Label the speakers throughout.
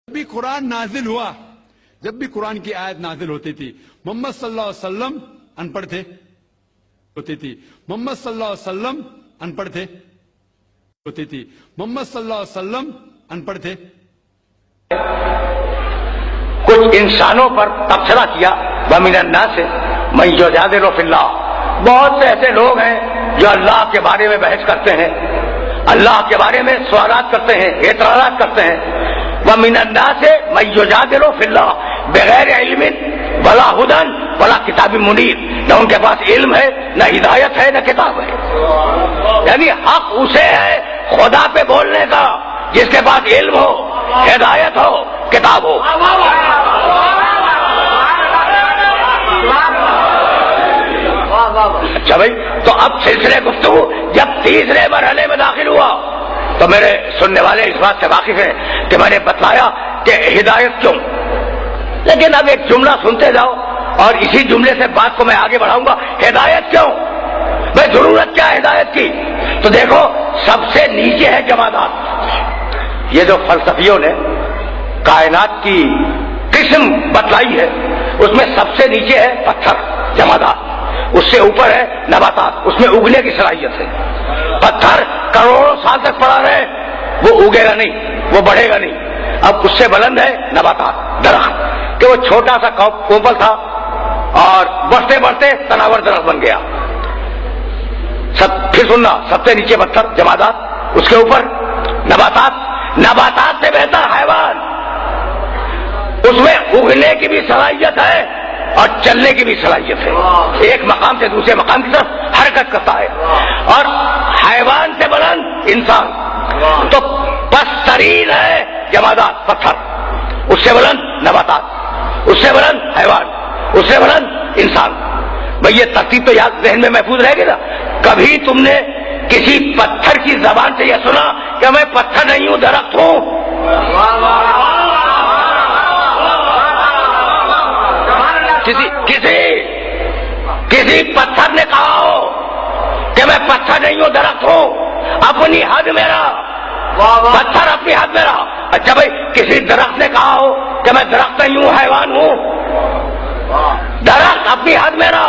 Speaker 1: بھی قرآن نازل ہوا، جب بھی قرآن کی آیت نازل ہوتی تھی، محمد صلی اللہ علیہ وسلم ان پڑھ تھے ہوتی تھی، محمد صلی اللہ علیہ وسلم ان پڑھ تھے ہوتی تھی، محمد صلی اللہ علیہ وسلم ان پڑھ تھے۔
Speaker 2: کچھ انسانوں پر تبصرہ کیا، وَمِنَ النَّاسِ مَن يُجَادِلُ فِي اللَّهِ، بہت سے ایسے لوگ ہیں جو اللہ کے بارے میں بحث کرتے ہیں، اللہ کے بارے میں سوالات کرتے ہیں، اعتراضات کرتے ہیں۔ وَمِنَ النَّاسِ مَن يُجَادِلُ فِي اللَّهِ بغیر علم ولا ہدن ولا کتاب منیر، نہ ان کے پاس علم ہے، نہ ہدایت ہے، نہ کتاب ہے۔ یعنی حق اسے ہے خدا پہ بولنے کا جس کے پاس علم ہو، ہدایت ہو، کتاب ہو۔ اچھا بھائی، تو اب سلسلے گفتگو جب تیسرے مرحلے میں داخل ہوا تو میرے سننے والے اس بات سے واقف ہیں کہ میں نے بتلایا کہ ہدایت کیوں، لیکن اب ایک جملہ سنتے جاؤ اور اسی جملے سے بات کو میں آگے بڑھاؤں گا۔ ہدایت کیوں بھائی، ضرورت کیا ہے ہدایت کی؟ تو دیکھو، سب سے نیچے ہے جمادات۔ یہ جو فلسفیوں نے کائنات کی قسم بتلائی ہے اس میں سب سے نیچے ہے پتھر، جمادات، اس سے اوپر ہے نباتات، اس میں اگنے کی صلاحیت ہے۔ پتھر کروڑوں سال تک پڑا رہے وہ اگے گا نہیں، وہ بڑھے گا نہیں۔ اب اس سے بلند ہے نباتات، درخت، کہ وہ چھوٹا سا کوپل تھا اور بڑھتے بڑھتے تناور درخت بن گیا۔ پھر سننا، سب سے نیچے پتھر، جمادات، اس کے اوپر نباتات، نباتات سے بہتر حیوان، اس میں اگنے کی بھی صلاحیت ہے اور چلنے کی بھی صلاحیت ہے، ایک مقام سے دوسرے مقام کی طرف حرکت کرتا ہے۔ اور حیوان سے بلند انسان، تو پسترین ہے جمادات، پتھر، اس سے بلند نباتات، اس سے بلند حیوان، اس سے بلند انسان۔ بھئی یہ ترتیب تو یاد ذہن میں محفوظ رہے گی نا۔ کبھی تم نے کسی پتھر کی زبان سے یہ سنا کہ میں پتھر نہیں ہوں، درخت ہوں؟ کسی پتھر نے کہا ہو کہ میں پتھر نہیں ہوں، درخت ہوں؟ اپنی حد میرا، پتھر اپنی حد میرا۔ اچھا بھائی، کسی درخت نے کہا ہو کہ میں درخت نہیں ہوں، حیوان ہوں؟ درخت اپنی حد میرا۔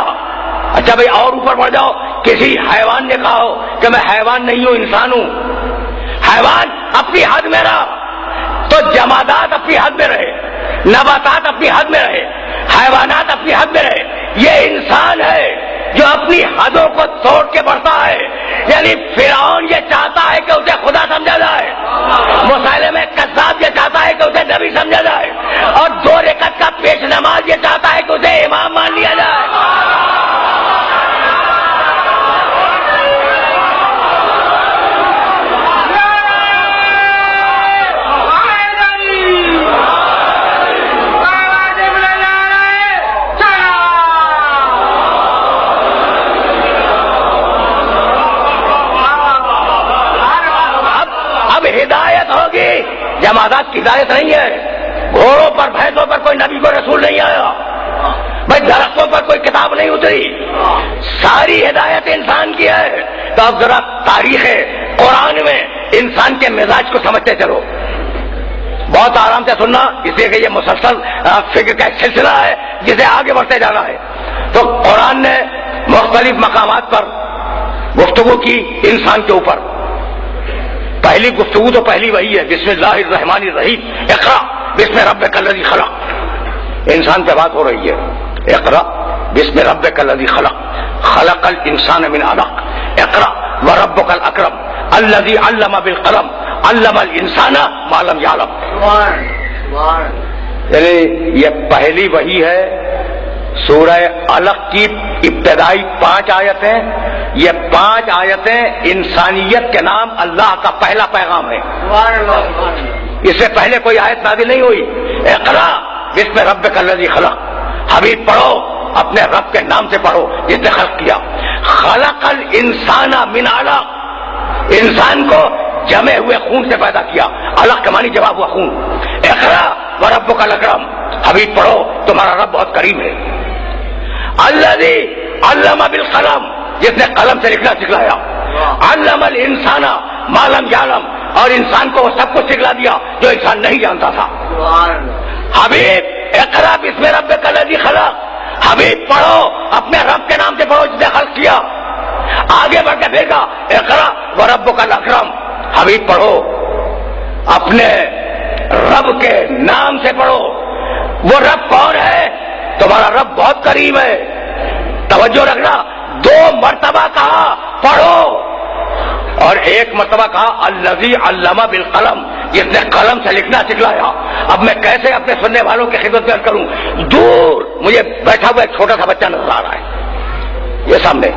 Speaker 2: اچھا بھائی، اور اوپر بڑھ جاؤ، کسی حیوان نے کہا ہو کہ میں حیوان نہیں ہوں، انسان ہوں؟ حیوان اپنی حد میرا۔ تو جمادات اپنی حد میں رہے، نباتات اپنی حد میں رہے، حیوانات اپنی حد میں رہے، یہ انسان ہے جو اپنی حدوں کو توڑ کے بڑھتا ہے۔ یعنی فرعون یہ چاہتا ہے کہ اسے خدا سمجھا جائے، مسیلمہ کذاب یہ چاہتا ہے کہ اسے نبی سمجھا جائے، اور 2 رکعت کا پیش نماز یہ چاہتا ہے کہ اسے امام مان لیا جائے۔ ہدایت ہوگی، جمادات کی ہدایت نہیں ہے۔ گھوڑوں پر، بھینسوں پر کوئی نبی کو رسول نہیں آیا بھائی، درختوں پر کوئی کتاب نہیں اتری، ساری ہدایت انسان کی ہے۔ تو اب ذرا تاریخ قرآن میں انسان کے مزاج کو سمجھتے چلو، بہت آرام سے سننا، اس لیے کہ یہ مسلسل فکر کا ایک سلسلہ ہے جسے آگے بڑھتے جانا ہے۔ تو قرآن نے مختلف مقامات پر گفتگو کی انسان کے اوپر۔ پہلی گفتگو تو پہلی وہی ہے، بسم اللہ الرحمن الرحیم، اقرا بسم ربک الذی خلق۔ انسان پہ بات ہو رہی ہے، اقرا بسم ربک الذی خلق، خلق الانسان من علق، اقرا وربک الاکرم الذی علم بالقلم علم الانسان ما لم یعلم۔ یعنی یہ پہلی وحی ہے، سورہ علق کی ابتدائی 5 آیتیں، یہ 5 آیتیں انسانیت کے نام اللہ کا پہلا پیغام ہے۔ اس سے پہلے کوئی آیت نازل نہیں ہوئی۔ اقرا بسم ربک الذی خلق، حبیب پڑھو، اپنے رب کے نام سے پڑھو جس نے خلق کیا۔ خلق الانسان من علق، انسان کو جمے ہوئے خون سے پیدا کیا، علق کا معنی جمع ہوا خون۔ اقرا وربک الاکرم، حبیب پڑھو، تمہارا رب بہت کریم ہے۔ الذی علم بالقلم، جس نے قلم سے لکھنا سکھلایا۔ علم الانسان ما لم یعلم، اور انسان کو وہ سب کچھ سکھلا دیا جو انسان نہیں جانتا تھا. حبیب اقرا بسم ربک الذی خلق. حبیب پڑھو اپنے رب کے نام سے پڑھو جس نے خلق کیا. آگے بڑھ کے پھر کہا اقرا وربک الاکرم. حبیب پڑھو اپنے رب کے نام سے پڑھو. وہ رب کون ہے؟ تمہارا رب بہت قریب ہے. توجہ رکھنا, 2 مرتبہ کہا پڑھو اور 1 مرتبہ کہا الذی علم بالقلم, جس نے قلم سے لکھنا سکھلایا. اب میں کیسے اپنے سننے والوں کی خدمت میں عرض کروں. دور مجھے بیٹھا ہوا ایک چھوٹا سا بچہ نظر آ رہا ہے یہ سامنے.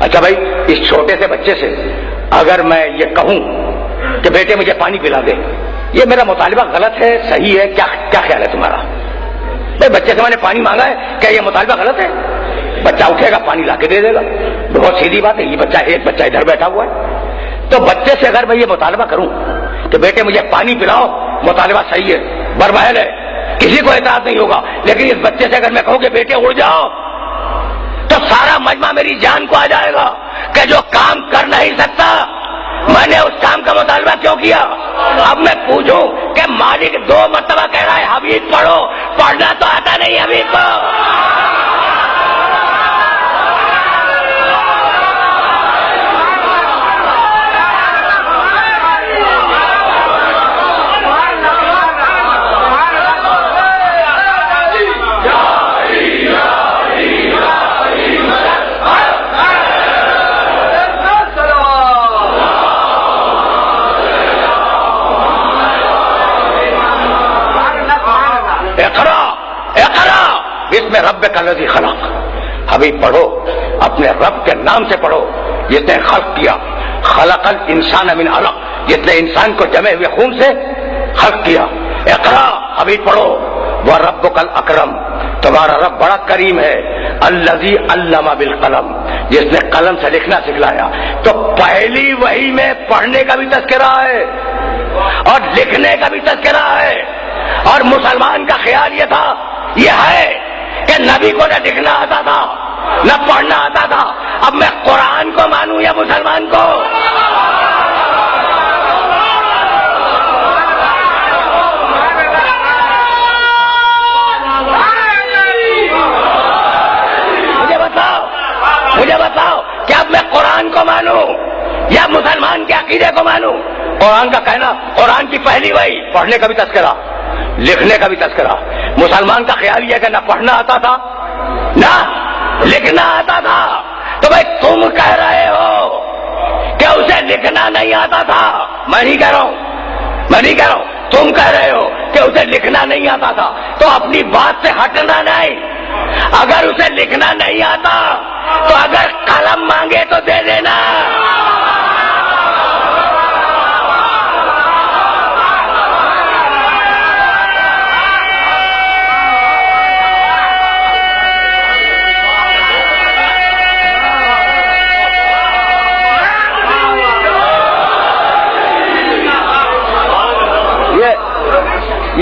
Speaker 2: اچھا بھائی, اس چھوٹے سے بچے سے اگر میں یہ کہوں کہ بیٹے مجھے پانی پلا دے, یہ میرا مطالبہ غلط ہے صحیح ہے؟ کیا خیال ہے تمہارا؟ بھائی بچے سے میں نے پانی مانگا ہے, کیا یہ مطالبہ غلط ہے؟ بچہ اٹھے گا پانی لا کے دے دے گا, بہت سیدھی بات ہے. یہ بچہ, ایک بچہ ادھر بیٹھا ہوا ہے, تو بچے سے اگر میں یہ مطالبہ کروں کہ بیٹے مجھے پانی پلاؤ, مطالبہ صحیح ہے, برمحل ہے, کسی کو اعتراض نہیں ہوگا. لیکن اس بچے سے اگر میں کہوں کہ بیٹے اڑ جاؤ, تو سارا مجمع میری جان کو آ جائے گا کہ جو کام کر نہیں سکتا میں نے اس کام کا مطالبہ کیوں کیا. اب میں پوچھوں کہ مالک 2 مرتبہ کہہ رہا ہے حبیب پڑھو, پڑھنا تو آتا نہیں حبیب کو. بسم ربک الذی خلق. حبیب پڑھو اپنے رب کے نام سے پڑھو جس نے خلق کیا. خلق الانسان من علق, جس نے انسان کو جمے ہوئے خون سے خلق کیا. اقرا حبیب پڑھو وربک الاکرم, تمہارا رب بڑا کریم ہے. الذی علم بالقلم, جس نے قلم سے لکھنا سکھلایا. تو پہلی وحی میں پڑھنے کا بھی تذکرہ ہے اور لکھنے کا بھی تذکرہ ہے. اور مسلمان کا خیال یہ تھا, یہ ہے کہ نبی کو نہ لکھنا آتا تھا نہ پڑھنا آتا تھا. اب میں قرآن کو مانوں یا مسلمان کو؟ مجھے بتاؤ کہ اب میں قرآن کو مانوں یا مسلمان کے عقیدے کو مانوں؟ قرآن کا کہنا, قرآن کی پہلی وحی, پڑھنے کا بھی تذکرہ, لکھنے کا بھی تذکرہ. مسلمان کا خیال یہ کہ نہ پڑھنا آتا تھا نہ لکھنا آتا تھا. تو بھائی تم کہہ رہے ہو کہ اسے لکھنا نہیں آتا تھا. میں نہیں کہہ رہا ہوں, تم کہہ رہے ہو کہ اسے لکھنا نہیں آتا تھا. تو اپنی بات سے ہٹنا نہیں. اگر اسے لکھنا نہیں آتا تو اگر قلم مانگے تو دے دینا.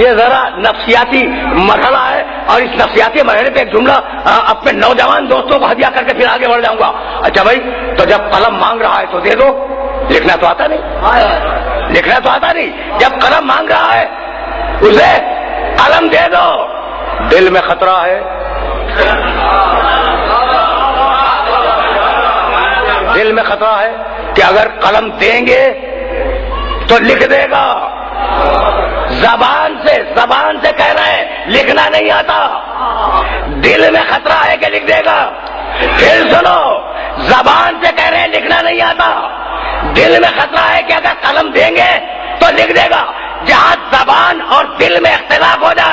Speaker 2: یہ ذرا نفسیاتی مرحلہ ہے, اور اس نفسیاتی مرحلے پہ ایک جملہ اپنے نوجوان دوستوں کو ہدیہ کر کے پھر آگے بڑھ جاؤں گا. اچھا بھائی, تو جب قلم مانگ رہا ہے تو دے دو, لکھنا تو آتا نہیں, لکھنا تو آتا نہیں. جب قلم مانگ رہا ہے اسے قلم دے دو. دل میں خطرہ ہے, دل میں خطرہ ہے کہ اگر قلم دیں گے تو لکھ دے گا. زبان سے کہہ رہے ہیں لکھنا نہیں آتا, دل میں خطرہ ہے کہ لکھ دے گا. پھر سنو, زبان سے کہہ رہے ہیں لکھنا نہیں آتا, دل میں خطرہ ہے کہ اگر قلم دیں گے تو لکھ دے گا. جہاں زبان اور دل میں اختلاف ہو جائے